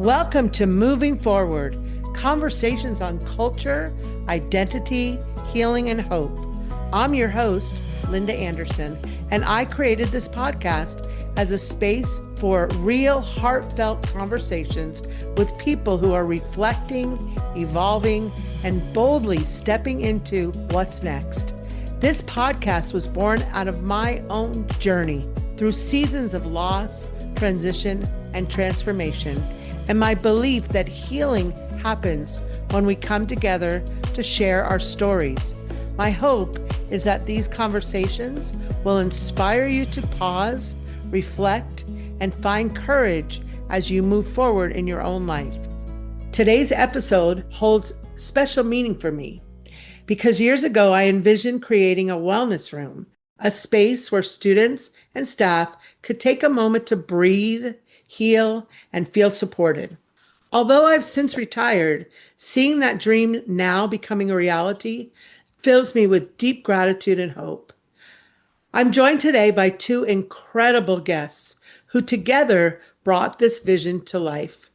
Welcome to Moving Forward, conversations on culture, identity, healing, and hope. I'm your host, Linda Anderson, and I created this podcast as a space for real, heartfelt conversations with people who are reflecting, evolving, and boldly stepping into what's next. This podcast was born out of my own journey through seasons of loss, transition, and transformation, and my belief that healing happens when we come together to share our stories. My hope is that these conversations will inspire you to pause, reflect, and find courage as you move forward in your own life. Today's episode holds special meaning for me because years ago I envisioned creating a wellness room, a space where students and staff could take a moment to breathe, heal, and feel supported. Although I've since retired, seeing that dream now becoming a reality fills me with deep gratitude and hope. I'm joined today by two incredible guests who together brought this vision to life.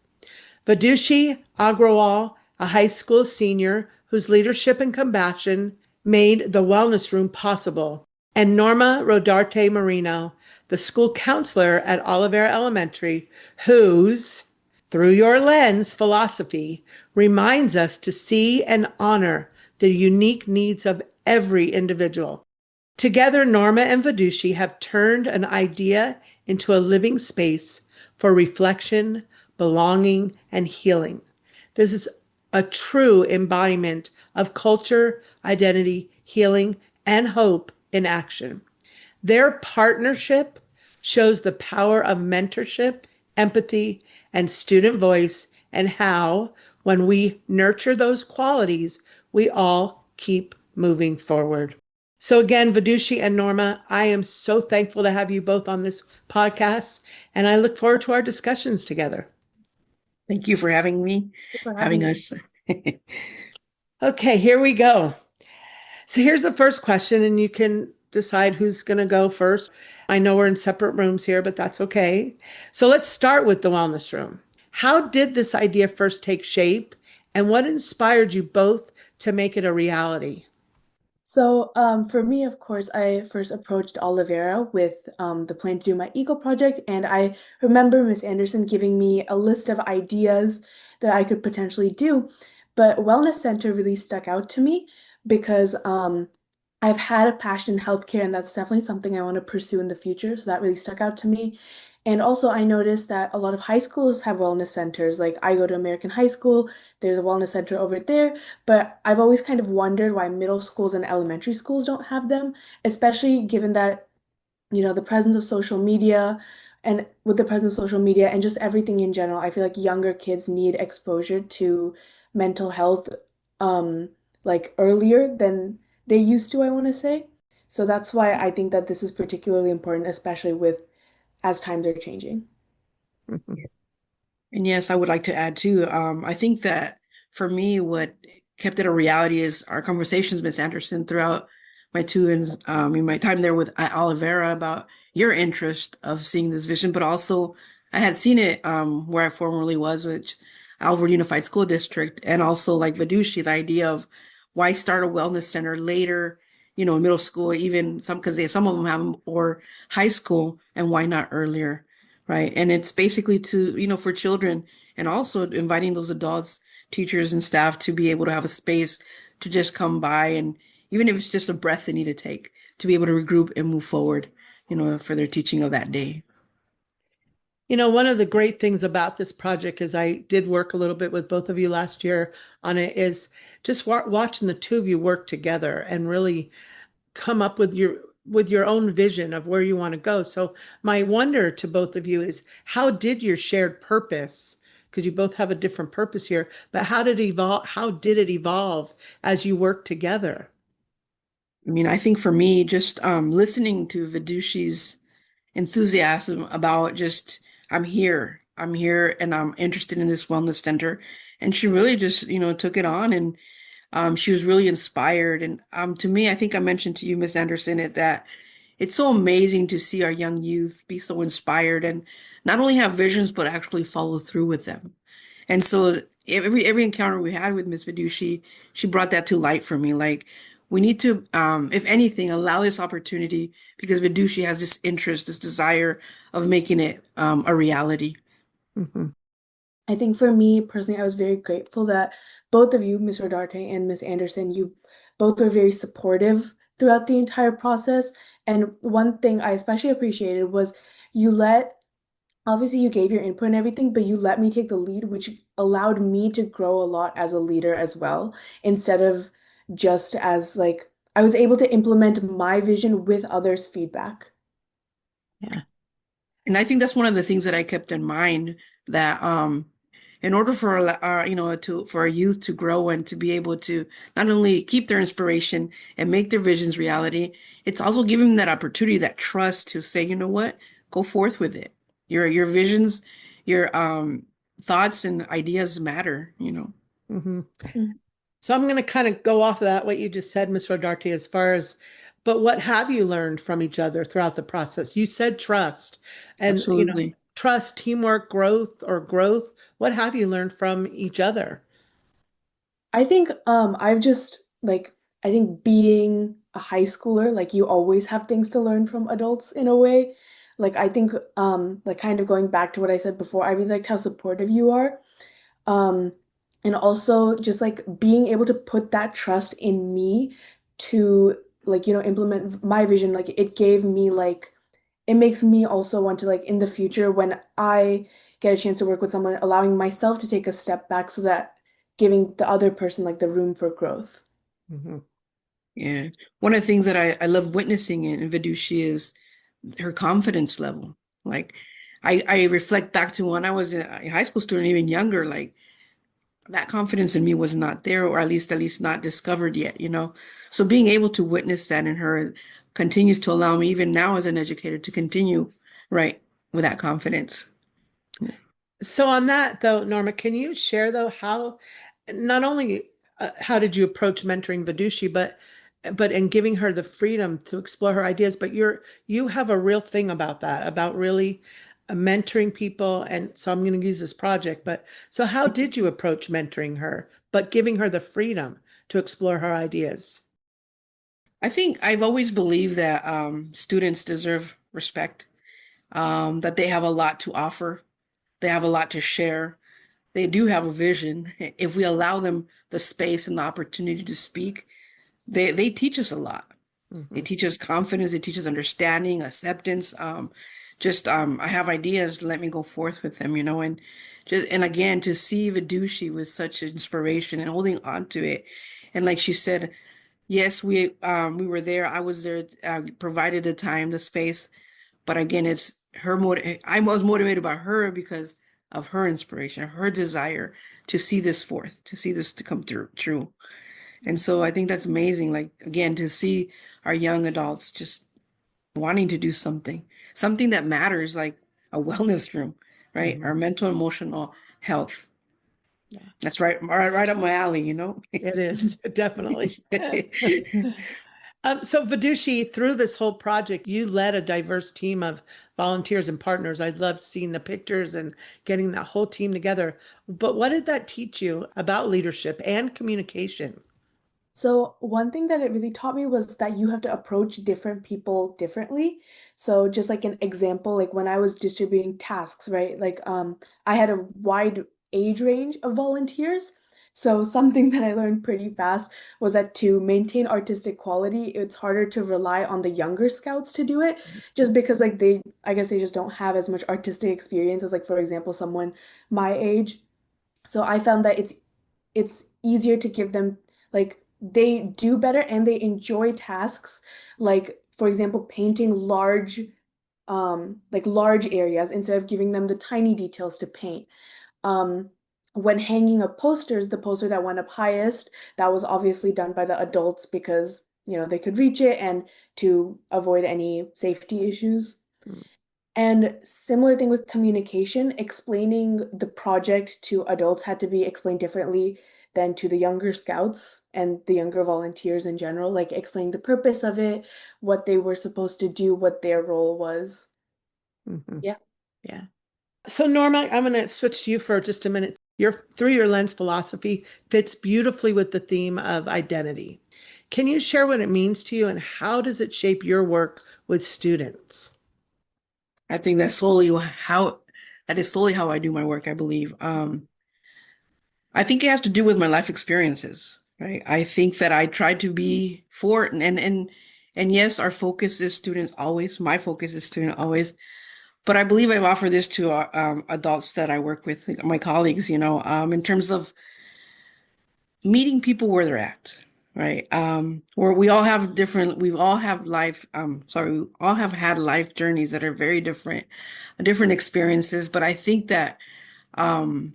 Vidushi Agrawal, a high school senior whose leadership and compassion made the wellness room possible, and Norma Rodarte Marino, the school counselor at Oliveira Elementary, whose through your lens philosophy reminds us to see and honor the unique needs of every individual. Together, Norma and Vidushi have turned an idea into a living space for reflection, belonging, and healing. This is a true embodiment of culture, identity, healing, and hope in action. Their partnership shows the power of mentorship, empathy, and student voice, and how, when we nurture those qualities, we all keep moving forward. So again, Vidushi and Norma, I am so thankful to have you both on this podcast, and I look forward to our discussions together. Thank you for having me, having us. Okay, here we go. So here's the first question, and you can decide who's going to go first. I know we're in separate rooms here, but that's okay. So let's start with the wellness room. How did this idea first take shape, and what inspired you both to make it a reality? So for me, of course, I first approached Oliveira with the plan to do my eco project, and I remember Miss Anderson giving me a list of ideas that I could potentially do, but Wellness Center really stuck out to me because I've had a passion in healthcare, and that's definitely something I want to pursue in the future. So that really stuck out to me. And also, I noticed that a lot of high schools have wellness centers. Like I go to American High School, there's a wellness center over there, but I've always kind of wondered why middle schools and elementary schools don't have them, especially given that, the presence of social media and with the presence of social media and just everything in general, I feel like younger kids need exposure to mental health like earlier than they used to, I want to say. So that's why I think that this is particularly important, especially with as times are changing. And yes, I would like to add too. I think that for me, what kept it a reality is our conversations, Miss Anderson, throughout my in my time there with at Oliveira about your interest of seeing this vision, but also I had seen it where I formerly was, which Alvord Unified School District, and also like Vidushi, the idea of why start a wellness center later, in middle school, even because some of them have them, or high school, and why not earlier, right? And it's basically to, for children, and also inviting those adults, teachers and staff to be able to have a space to just come by, and even if it's just a breath they need to take, to be able to regroup and move forward, for their teaching of that day. One of the great things about this project is I did work a little bit with both of you last year on it, is just watching the two of you work together and really come up with your own vision of where you want to go. So my wonder to both of you is, how did your shared purpose, because you both have a different purpose here, but how did it evolve as you worked together? I think for me, just listening to Vidushi's enthusiasm about just, I'm here, and I'm interested in this wellness center. And she really just, took it on, and she was really inspired. And to me, I think I mentioned to you, Miss Anderson, that it's so amazing to see our young youth be so inspired and not only have visions, but actually follow through with them. And so every encounter we had with Miss Vidushi, she brought that to light for me. Like we need to, if anything, allow this opportunity because Vidushi has this interest, this desire of making it a reality. Mhm. I think for me personally, I was very grateful that both of you, Miss Rodarte and Miss Anderson, you both were very supportive throughout the entire process. And one thing I especially appreciated was you let, obviously you gave your input and everything, but you let me take the lead, which allowed me to grow a lot as a leader as well, instead of just as like I was able to implement my vision with others' feedback. Yeah. And I think that's one of the things that I kept in mind that in order for for our youth to grow and to be able to not only keep their inspiration and make their visions reality, it's also giving them that opportunity, that trust to say, you know what, go forth with it. Your visions, your thoughts and ideas matter, you know. Mhm. Mm. So I'm going to kind of go off of that, what you just said, Ms. Rodarte, as far as, but what have you learned from each other throughout the process? You said trust and, Absolutely. trust, teamwork, growth or growth. What have you learned from each other? I think I've just like I think being a high schooler, like you always have things to learn from adults in a way. Like I think like kind of going back to what I said before, I really liked how supportive you are. Um and also just like being able to put that trust in me to like implement my vision, like it gave me like it makes me also want to like in the future when I get a chance to work with someone, allowing myself to take a step back so that giving the other person like the room for growth. Mhm. Yeah. One of the things that I love witnessing in Vidushi is her confidence level. Like I reflect back to when I was a high school student, even younger, like that confidence in me was not there, or at least not discovered yet, you know. So being able to witness that in her continues to allow me, even now as an educator, to continue right with that confidence. So on that though, Norma, can you share though how not only how did you approach mentoring Vidushi, but in giving her the freedom to explore her ideas, but you have a real thing about that, about really mentoring people. And so I'm going to use this project, but so how did you approach mentoring her, but giving her the freedom to explore her ideas? I think I've always believed that students deserve respect, that they have a lot to offer, they have a lot to share. They do have a vision. If we allow them the space and the opportunity to speak, they teach us a lot. They Mhm. teach us confidence, they teach us understanding, acceptance. Just I have ideas, let me go forth with them, you know, and again to see Vidushi with such inspiration and holding on to it. And like she said, yes, we were there. I was there, provided the time, the space, but again, it's her I was motivated by her because of her inspiration, her desire to see this forth, to see this to come through true. And so I think that's amazing. Like again, to see our young adults just wanting to do something that matters, like a wellness room, right? Our Mhm. mental, emotional health. Yeah, That's right up my alley, you know? it is definitely. So Vidushi, through this whole project, you led a diverse team of volunteers and partners. I loved seeing the pictures and getting that whole team together. But what did that teach you about leadership and communication? So one thing that it really taught me was that you have to approach different people differently. So just like an example, like when I was distributing tasks, right? Like I had a wide age range of volunteers. So something that I learned pretty fast was that to maintain artistic quality, it's harder to rely on the younger scouts to do it, just because like I guess they just don't have as much artistic experience as like for example, someone my age. So I found that it's easier to give them like they do better and they enjoy tasks like for example painting large areas instead of giving them the tiny details to paint. um when hanging up posters, the poster that went up highest, that was obviously done by the adults because they could reach it and to avoid any safety issues. And similar thing with communication, explaining the project to adults had to be explained differently than to the younger scouts and the younger volunteers in general, like explaining the purpose of it, what they were supposed to do, what their role was. Mhm. Yeah. Yeah. So Norma, I'm going to switch to you for just a minute. Your through your lens philosophy fits beautifully with the theme of identity. Can you share what it means to you and how does it shape your work with students? I think that is solely how I do my work, I believe. I think it has to do with my life experiences, right? I think that I try to be for and yes, our focus is students always. My focus is student always. But I believe I've offered this to adults that I work with, like my colleagues, in terms of meeting people where they're at, right? Where we all have we all have had life journeys that are very different, different experiences. But I think that um,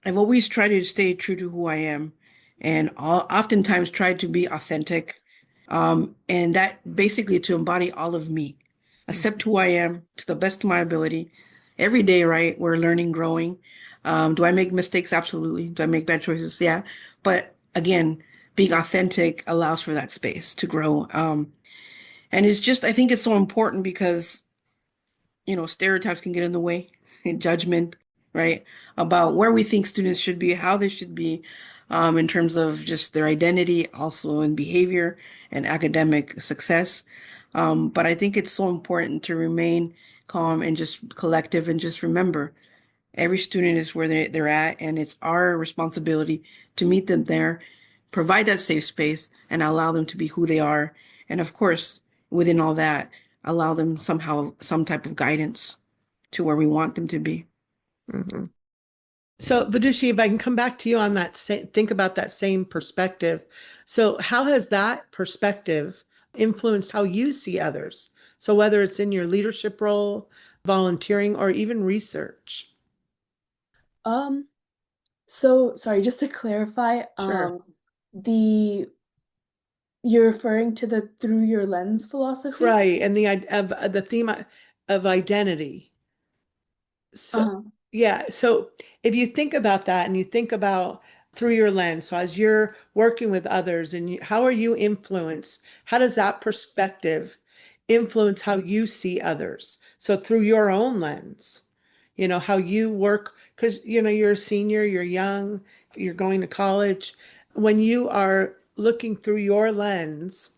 I've always tried to stay true to who I am and oftentimes tried to be authentic. And that basically to embody all of me, accept who I am to the best of my ability. Every day, right? We're learning, growing. Do I make mistakes? Absolutely. Do I make bad choices? Yeah. But again, being authentic allows for that space to grow. And it's just, I think it's so important because stereotypes can get in the way and judgment, right? About where we think students should be, how they should be, in terms of just their identity, also in behavior and academic success. But I think it's so important to remain calm and just collective and just remember every student is where they're at, and it's our responsibility to meet them there, provide that safe space, and allow them to be who they are. And of course, within all that, allow them somehow some type of guidance to where we want them to be. Mhm. So, Vidushi, if I can come back to you on that, think about that same perspective. So, how has that perspective influenced how you see others? So, whether it's in your leadership role, volunteering, or even research. Um, so sorry, just to clarify, Sure. the you're referring to the through your lens philosophy? Right. And of the theme of identity. So, Uh-huh. yeah. So if you think about that and you think about through your lens, so as you're working with others and how are you influenced? How does that perspective influence how you see others? So through your own lens, how you work, because, you're a senior, you're young, you're going to college. When you are looking through your lens,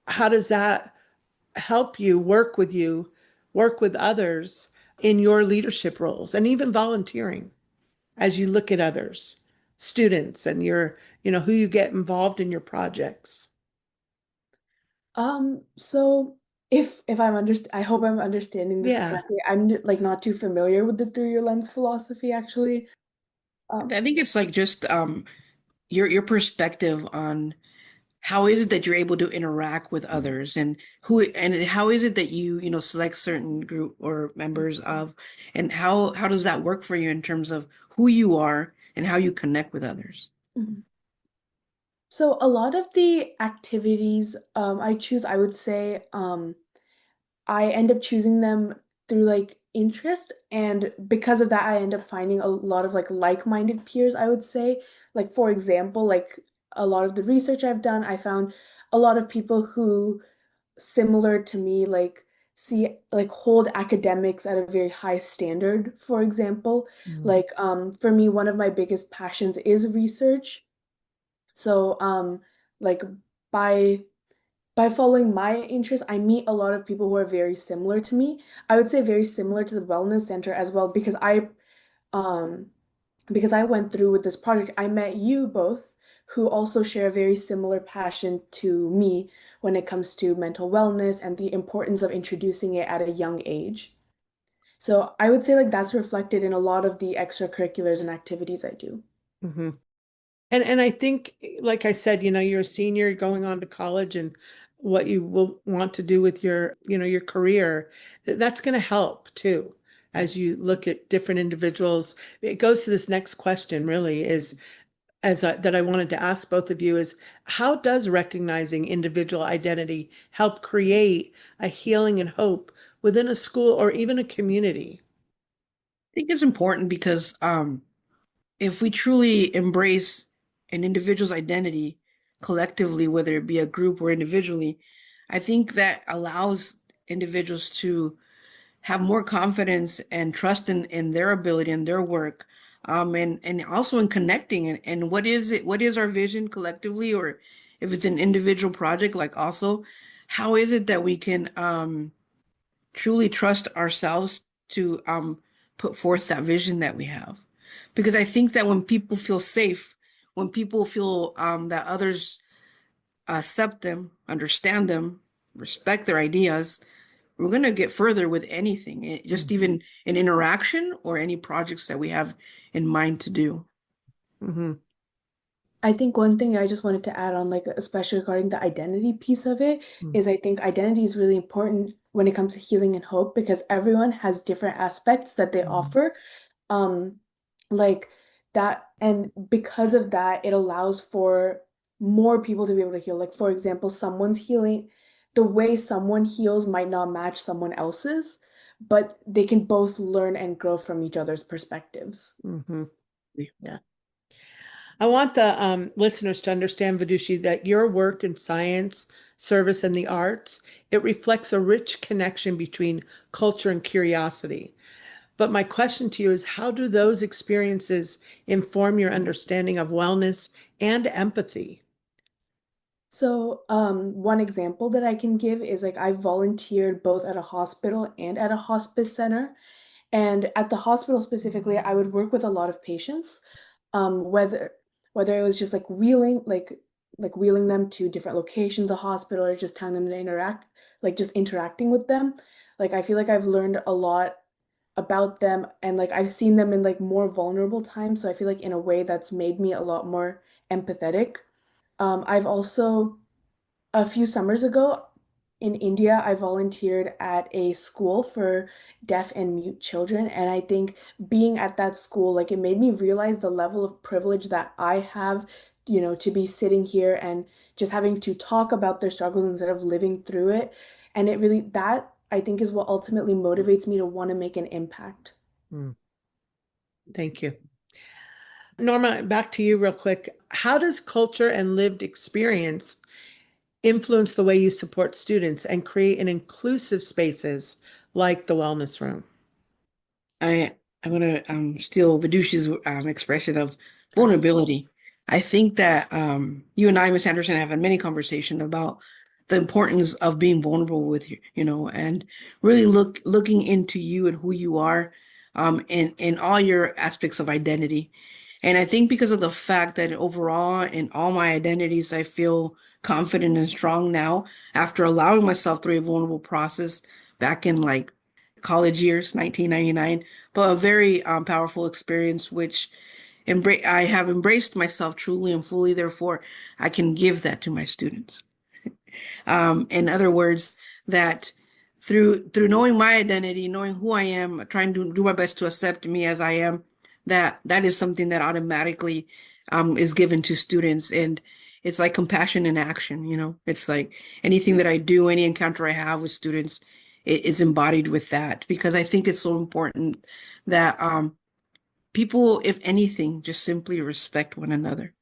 how does that help you, work with others in your leadership roles and even volunteering as you look at others, students, and who you get involved in your projects. So if I hope I'm understanding this Yeah. correctly. I'm like not too familiar with the through your lens philosophy actually. Um, I think it's like just your perspective on how is it that you're able to interact with others and how is it that you select certain group or members of and how does that work for you in terms of who you are and how you connect with others? mhm. So a lot of the activities I choose, I would say, I end up choosing them through like interest, and because of that, I end up finding a lot of like-minded peers, I would say. Like for example, like a lot of the research I've done, I found a lot of people who similar to me hold academics at a very high standard, for example. Mm. Like for me, one of my biggest passions is research. So like by by following my interests, I meet a lot of people who are very similar to me. I would say very similar to the wellness center as well, um because I went through with this project. I met you both, who also share a very similar passion to me when it comes to mental wellness and the importance of introducing it at a young age. So I would say like that's reflected in a lot of the extracurriculars and activities I do. hmm And I think, like I said, you're a senior going on to college and what you will want to do with your career, that's going to help too. As you look at different individuals, it goes to this next question really is that I wanted to ask both of you is how does recognizing individual identity help create a healing and hope within a school or even a community? I think it's important because if we truly embrace an individual's identity collectively, whether it be a group or individually, I think that allows individuals to have more confidence and trust in their ability and their work, and also in connecting and what is our vision collectively, or if it's an individual project, like also how is it that we can truly trust ourselves to put forth that vision that we have. Because I think that when people feel safe, when people feel that others accept them, understand them, respect their ideas, we're going to get further with anything, just even an interaction or any projects that we have in mind to do. Mm-hmm. I think one thing I just wanted to add on, like especially regarding the identity piece of it, is I think identity is really important when it comes to healing and hope because everyone has different aspects that they offer. Um, like that, and because of that, it allows for more people to be able to heal. Like, for example, someone's healing, the way someone heals might not match someone else's, but they can both learn and grow from each other's perspectives. Mm-hmm. Yeah. I want the listeners to understand, Vidushi, that your work in science, service, and the arts, it reflects a rich connection between culture and curiosity. But my question to you is, how do those experiences inform your understanding of wellness and empathy? So, one example that I can give is like I volunteered both at a hospital and at a hospice center. And at the hospital specifically, I would work with a lot of patients, whether it was just like wheeling them to different locations of the hospital or just telling them to interact, like just interacting with them. Like I feel like I've learned a lot about them and like I've seen them in like more vulnerable times. So I feel like in a way that's made me a lot more empathetic. I've also a few summers ago in India, I volunteered at a school for deaf and mute children. And I think being at that school, like it made me realize the level of privilege that I have, to be sitting here and just having to talk about their struggles instead of living through it. And that I think is what ultimately motivates me to want to make an impact. Mm, thank you. Norma, back to you real quick. How does culture and lived experience influence the way you support students and create an inclusive spaces like the wellness room? I I'm gonna steal Vidushi's expression of vulnerability. I think that you and I, Miss Anderson, have had many conversations about the importance of being vulnerable with you, and really looking into you and who you are, in all your aspects of identity. And I think because of the fact that overall in all my identities, I feel confident and strong now after allowing myself through a vulnerable process back in like college years, 1999, but a very powerful experience, which I have embraced myself truly and fully. Therefore, I can give that to my students. In other words, that through knowing my identity, knowing who I am, trying to do my best to accept me as I am, that is something that automatically is given to students. And it's like compassion in action. It's like anything that I do, any encounter I have with students, it is embodied with that, because I think it's so important that people, if anything, just simply respect one another,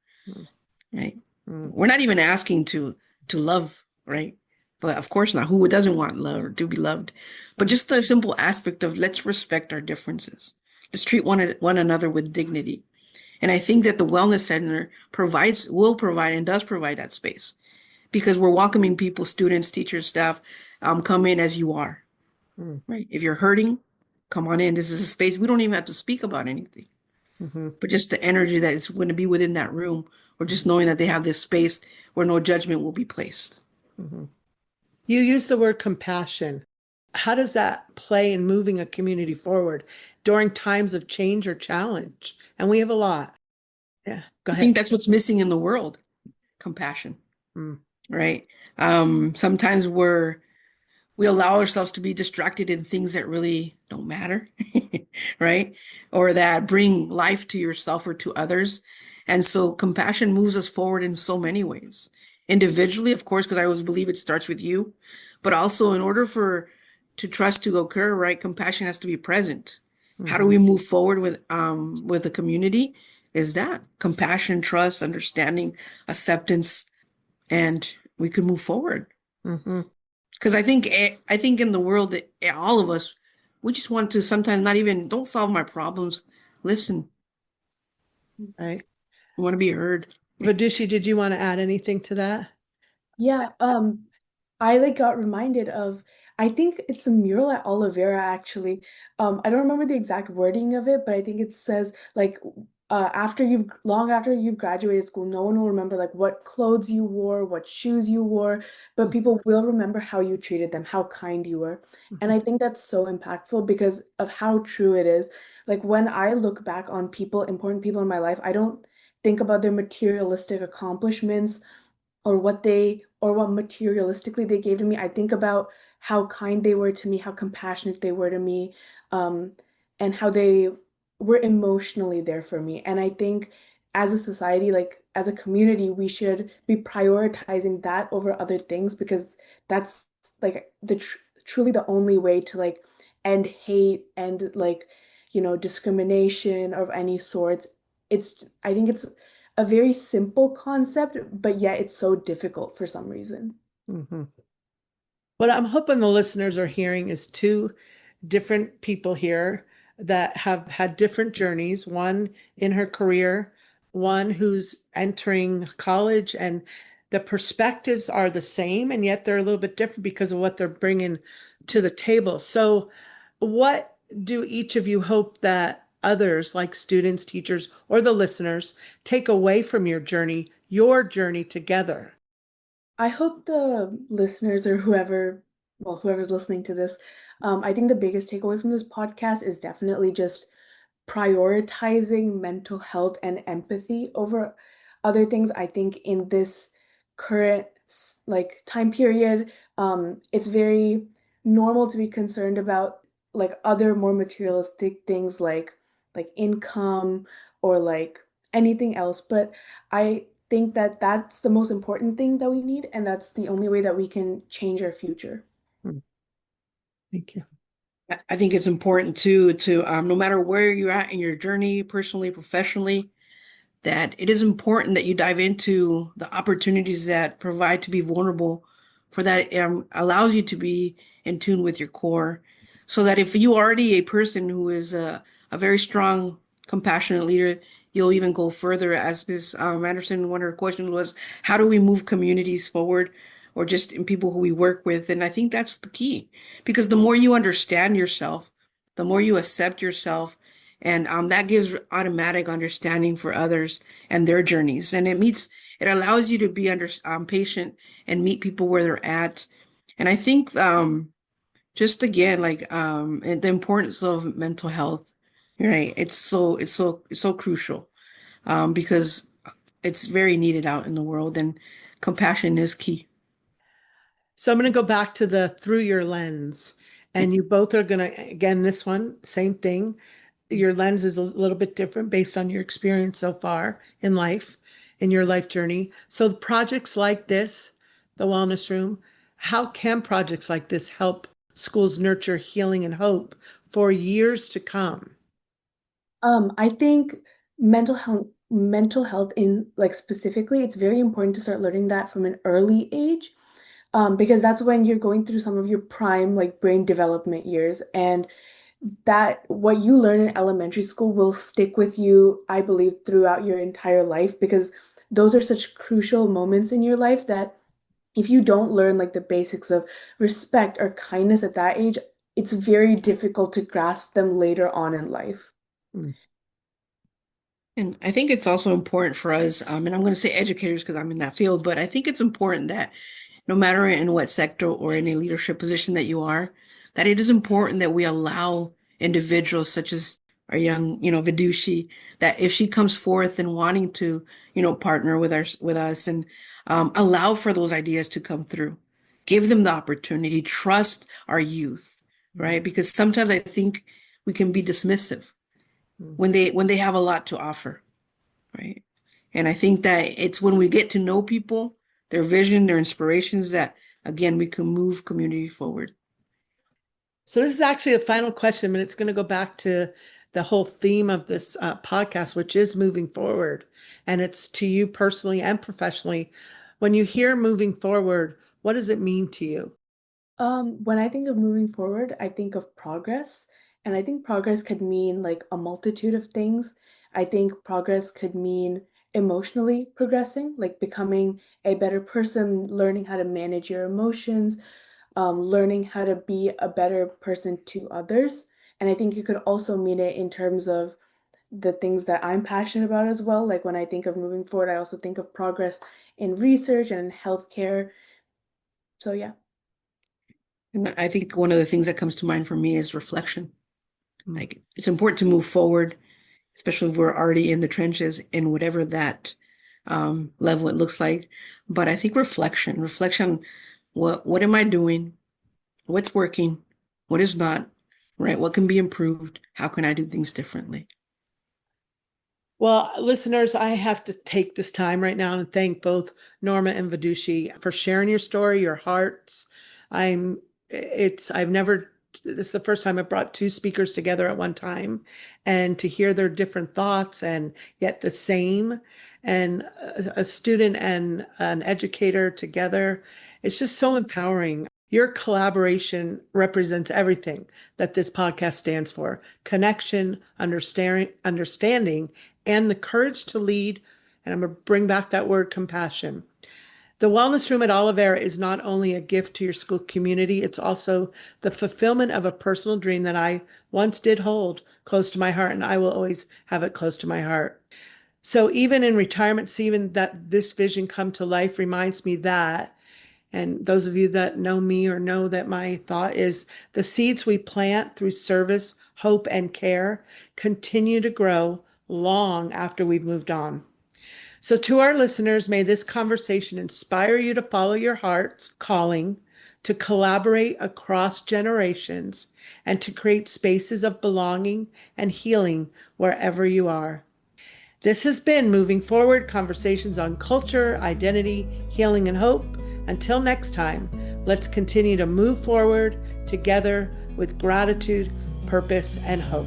right? Mm, We're not even asking to love, right? But of course not. Who doesn't want love or to be loved? But just the simple aspect of let's respect our differences. Let's treat one another with dignity. And I think that the Wellness Center will provide, and does provide that space, because we're welcoming people, students, teachers, staff, come in as you are, mm, right? If you're hurting, come on in. This is a space. We don't even have to speak about anything, mhm, but just the energy that is going to be within that room, or just knowing that they have this space where no judgment will be placed. mhm. You use the word compassion. How does that play in moving a community forward during times of change or challenge? And we have a lot. Yeah, go I ahead. think that's what's missing in the world, compassion, Mm, right? Sometimes we allow ourselves to be distracted in things that really don't matter, right? Or that bring life to yourself or to others. And so compassion moves us forward in so many ways. Individually, of course, because I always believe it starts with you, but also in order for to trust to occur, right? Compassion has to be present. How do mhm, we move forward with the community? Is that compassion, trust, understanding, acceptance, and we can move forward. mhm, Because I think in the world, all of us, we just want to sometimes not even, don't solve my problems. Listen, right? I want to be heard. Vidushi, did you want to add anything to that? Yeah, I like got reminded of I think it's a mural at Oliveira actually. I don't remember the exact wording of it, but I think it says like after you've long after you've graduated school, no one will remember like what clothes you wore, what shoes you wore, but people will remember how you treated them, how kind you were. And I think that's so impactful because of how true it is. Like when I look back on people, important people in my life, I don't think about their materialistic accomplishments or what materialistically they gave to me. I think about how kind they were to me, how compassionate they were to me, um, and how they were emotionally there for me. And I think as a society, like as a community, we should be prioritizing that over other things because that's like truly the only way to like end hate and like discrimination of any sorts. I think it's a very simple concept, but yet it's so difficult for some reason. Mhm. What I'm hoping the listeners are hearing is two different people here that have had different journeys, one in her career, one who's entering college, and the perspectives are the same, and yet they're a little bit different because of what they're bringing to the table. So, what do each of you hope that others, like students, teachers, or the listeners, take away from your journey together? I hope the listeners or whoever's listening to this, I think the biggest takeaway from this podcast is definitely just prioritizing mental health and empathy over other things. I think in this current like time period, it's very normal to be concerned about like other more materialistic things like income or like anything else. But I think that that's the most important thing that we need, and that's the only way that we can change our future. Hmm, thank you. I think it's important to no matter where you're at in your journey, personally, professionally, that it is important that you dive into the opportunities that provide to be vulnerable, for that allows you to be in tune with your core. So that if you already a person who is a very strong, compassionate leader, you'll even go further. As Ms. Anderson, one of her questions was, how do we move communities forward or just in people who we work with? And I think that's the key, because the more you understand yourself, the more you accept yourself, and that gives automatic understanding for others and their journeys. And it allows you to be patient and meet people where they're at. And I think just again, like and the importance of mental health, right? It's so crucial because it's very needed out in the world, and compassion is key. So I'm going to go back to the through your lens, and you both are going to, again, this one, same thing. Your lens is a little bit different based on your experience so far in life, in your life journey. So projects like this, the Wellness Room, how can projects like this help schools nurture healing and hope for years to come? I think mental health in like specifically, it's very important to start learning that from an early age, because that's when you're going through some of your prime like brain development years, and that what you learn in elementary school will stick with you, I believe, throughout your entire life because those are such crucial moments in your life that if you don't learn like the basics of respect or kindness at that age, it's very difficult to grasp them later on in life. Hmm. And I think it's also important for us, and I'm going to say educators because I'm in that field, but I think it's important that no matter in what sector or in a leadership position that you are, that it is important that we allow individuals such as our young, Vidushi, that if she comes forth and wanting to, partner with us and allow for those ideas to come through, give them the opportunity, trust our youth, right? Because sometimes I think we can be dismissive Hmm. when they have a lot to offer, right? And I think that it's when we get to know people, their vision, their inspirations, that again we can move community forward. So this is actually a final question, but it's going to go back to the whole theme of this podcast, which is moving forward. And it's to you personally and professionally. When you hear moving forward, what does it mean to you? When I think of moving forward, I think of progress, and I think progress could mean like a multitude of things. I think progress could mean emotionally progressing, like becoming a better person, learning how to manage your emotions, learning how to be a better person to others. And I think you could also mean it in terms of the things that I'm passionate about as well. Like when I think of moving forward, I also think of progress in research and in healthcare. So yeah. And I think one of the things that comes to mind for me is reflection. Like it's important to move forward, especially if we're already in the trenches in whatever that level it looks like. But I think reflection, what am I doing? What's working? What is not? Right? What can be improved? How can I do things differently? Well, listeners, I have to take this time right now and thank both Norma and Vidushi for sharing your story, your hearts. I'm, I've never, this is the first time I brought two speakers together at one time, and to hear their different thoughts and yet the same, and a student and an educator together. It's just so empowering. Your collaboration represents everything that this podcast stands for: connection, understanding, and the courage to lead. And I'm going to bring back that word compassion. The Wellness Room at Oliveira is not only a gift to your school community, it's also the fulfillment of a personal dream that I once did hold close to my heart, and I will always have it close to my heart. So even in retirement, seeing that this vision come to life reminds me that, and those of you that know me or know that my thought is the seeds we plant through service, hope, and care continue to grow long after we've moved on. So to our listeners, may this conversation inspire you to follow your heart's calling, to collaborate across generations, and to create spaces of belonging and healing wherever you are. This has been Moving Forward, conversations on culture, identity, healing, and hope. Until next time, let's continue to move forward together with gratitude, purpose, and hope.